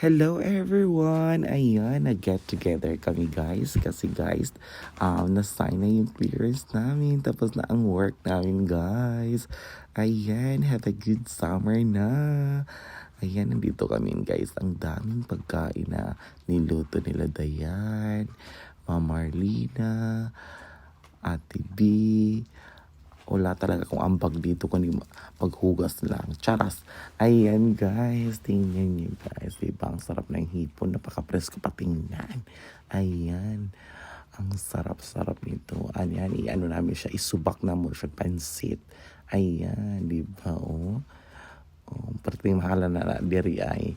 Hello everyone! Ayan, nag-get together kami guys. Kasi guys, na-sign na yung clearance namin. Tapos na ang work namin guys. Ayan, have a good summer na. Ayan, nandito kami guys. Ang daming pagkain na niluto nila Dayan, Mama Marlina, Ate B. Wala talaga kung ambag dito kundi paghugas lang. Charas. Ayan guys, tingnan nyo guys. Diba ang sarap ng hipon. Napaka-presko patingnan. Ayan. Ang sarap-sarap nito. Ayan, i-ano namin siya. Isubak na mo siya. Pansit. Ayan, diba oh. Oh, parang mahala na diri ay.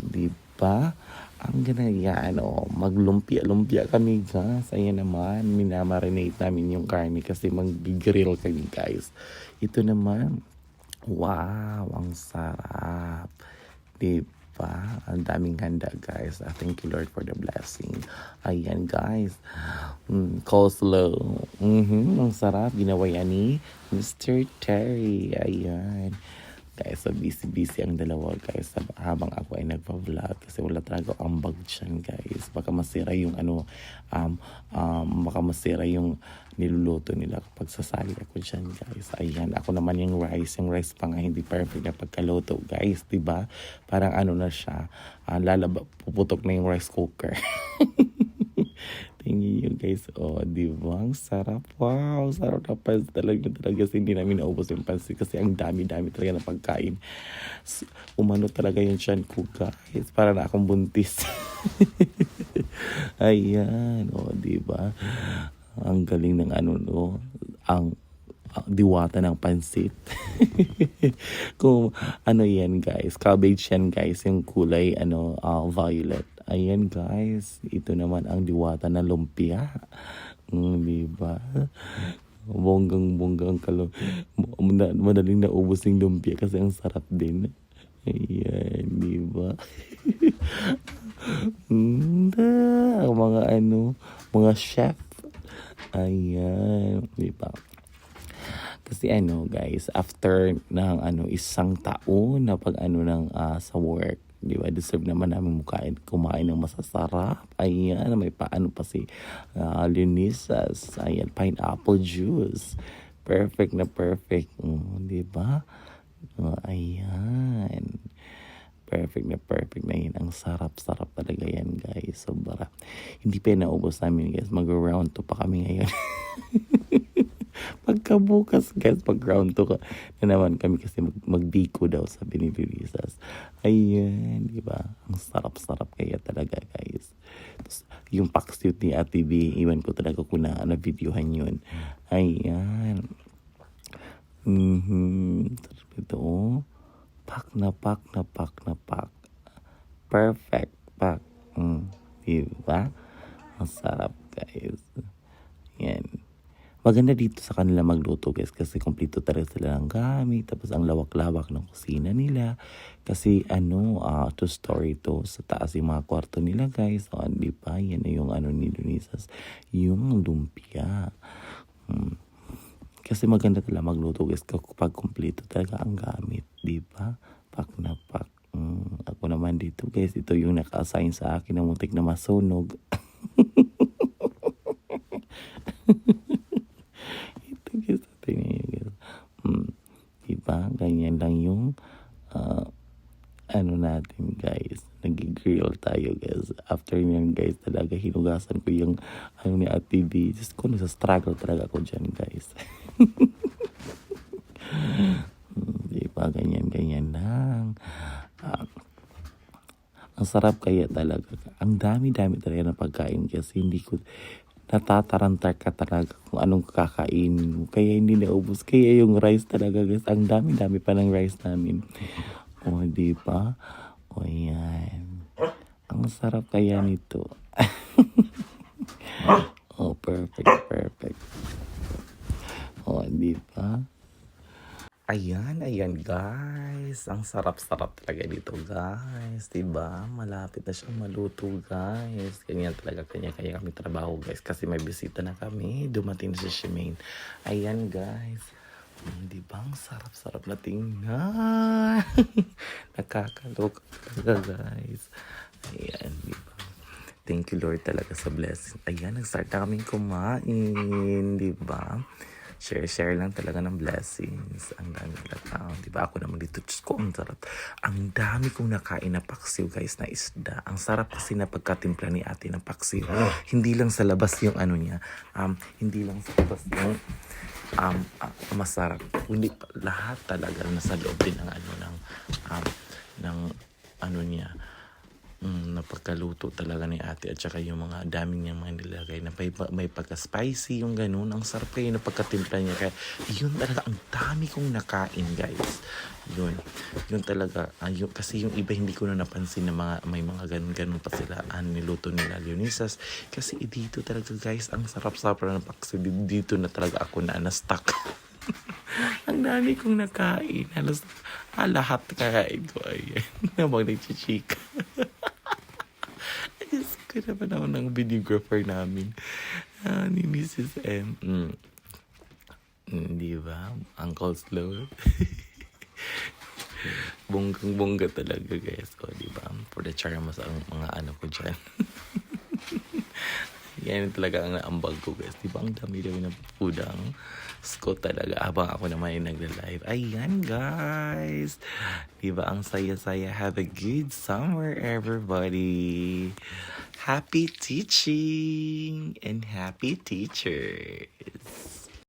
Diba? Ang ganyan, maglumpia-lumpia kami guys. Ayan naman, minamarinate namin yung karne kasi mag-grill kami guys. Ito naman, wow, ang sarap. Diba? Ang daming handa guys. Thank you Lord for the blessing. Ayan guys, coleslaw. Ang sarap, ginawa yan ni Mr. Terry. Ayan. Guys, so busy-busy ang dalawa guys habang ako ay nagpa-vlog kasi wala talaga ambag dyan guys. Baka masira yung baka masira yung niluluto nila kapag sasali ako dyan guys. Ayan, ako naman yung rice pa nga hindi perfect na pagkaluto guys, diba? Parang na siya, puputok na yung rice cooker. Tingin nyo guys, diba? Ang sarap. Wow, sarap na pansit talaga. Kasi hindi namin naubos yung pansit kasi ang dami-dami talaga ng pagkain. Umano talaga yung tiyan ko guys. Para na akong buntis. Ayan, diba? Ang galing ng ang diwata ng pansit. Kung yan guys, cabbage yan guys, yung kulay violet. Ayan guys, ito naman ang diwata ng lumpia. Diba? Bonggang madaling naubos yung lumpia kasi ang sarap din. Ayan, diba? Ang mga chef. Ayan, diba? Kasi guys, after ng isang taon na pag sa work, di ba, deserve naman namin kumain ng masasarap. Ayan, may paano pa si Leonisas. Ayan, pineapple juice. Perfect na perfect. Di ba? Ayan. Perfect na yun. Ang sarap-sarap talaga yan, guys. Sobra. Hindi pa naubos namin, guys. Mag-round 2 pa kami ngayon. Pagkabukas guys, pag round 2 na naman kami kasi magdiko daw sa Binibilisas. Ayan, di ba? Ang sarap-sarap kaya talaga guys. Tapos, yung packsuit ni Ate B, iwan ko talaga kung na-videohan yun. Ayan. Sarap ito. Pack na pack. Perfect pack. Di ba? Ang sarap guys. Yan. Maganda dito sa kanila magluto guys kasi kompleto talaga sila ng gamit. Tapos ang lawak-lawak ng kusina nila. Kasi 2-story to. Sa taas yung mga kwarto nila guys. Di ba? Yan na yung ni Lunisas. Yung lumpia. Kasi maganda talaga magluto guys kapag kompleto talaga ang gamit. Di ba? Pak na pak. Ako naman dito guys. Ito yung naka-assign sa akin na muntik na masunog. Diba? Ganyan lang yung natin guys. Nag-grill tayo guys. After nyan guys talaga hinugasan ko yung ni Ate B. Just ko nasa-struggle talaga ako dyan guys. Diba? Ganyan lang. Ang sarap kaya talaga. Ang dami-dami talaga ng pagkain kasi hindi ko natatarantar ka talaga kung anong kakainin mo. Kaya hindi naubos. Kaya yung rice talaga guys. Ang dami-dami pa ng rice namin. Diba? Yan. Ang sarap kaya nito. Perfect. Diba? Ayan guys. Ang sarap-sarap talaga dito guys. Diba? Malapit na siyang maluto guys. Kanya kami trabaho guys. Kasi may bisita na kami. Dumating na si Shemaine. Ayan guys. Di ba? Ang sarap-sarap na tingnan. Nakakaloka talaga, guys. Ayan, di ba? Thank you, Lord, talaga sa blessing. Ayan, nag-start na kaming kumain, di ba? Share lang talaga ng blessings. Ang dami talaga. Di ba? Ako naman dito, Diyos ko, ang sarap. Ang dami kong nakain na paksiw, guys, na isda. Ang sarap kasi na pagkatimpla ni ate ng paksiw. Hindi lang sa labas yung ano niya. Hindi lang sa labas yung masarap. Hindi, lahat talaga nasa loob din ng ano ng ano niya. Napagkaluto talaga ni ate at saka yung mga daming niyang mga nilagay na may pagka-spicy yung ganun. Ang sarap kayo na pagkatimpla niya. Kaya yun talaga ang dami kong nakain, guys. Yun talaga. Kasi yung iba hindi ko na napansin na may mga ganun pa sila niluto nila Leonisas. Kasi dito talaga, guys, ang sarap-sarap ng paksi. Dito na talaga ako na-stuck. Ang dami kong nakain. Halos lahat kakain ko. Ayan. Namang nagchichika. Ayos ko naman ako ng videographer namin. Ni Mrs. M. Di ba? Uncle Slow. Bonggang-bongga talaga, guys. O, di ba? For the charm sa mga ano ko dyan. Yan talaga ang naambag ko, guys. Di ba? Ang dami-dami ng pudang. Sko talaga. Habang ako naman ay nagla-live. Ayan, guys. Di ba? Ang saya-saya. Have a good summer, everybody. Happy teaching and happy teachers.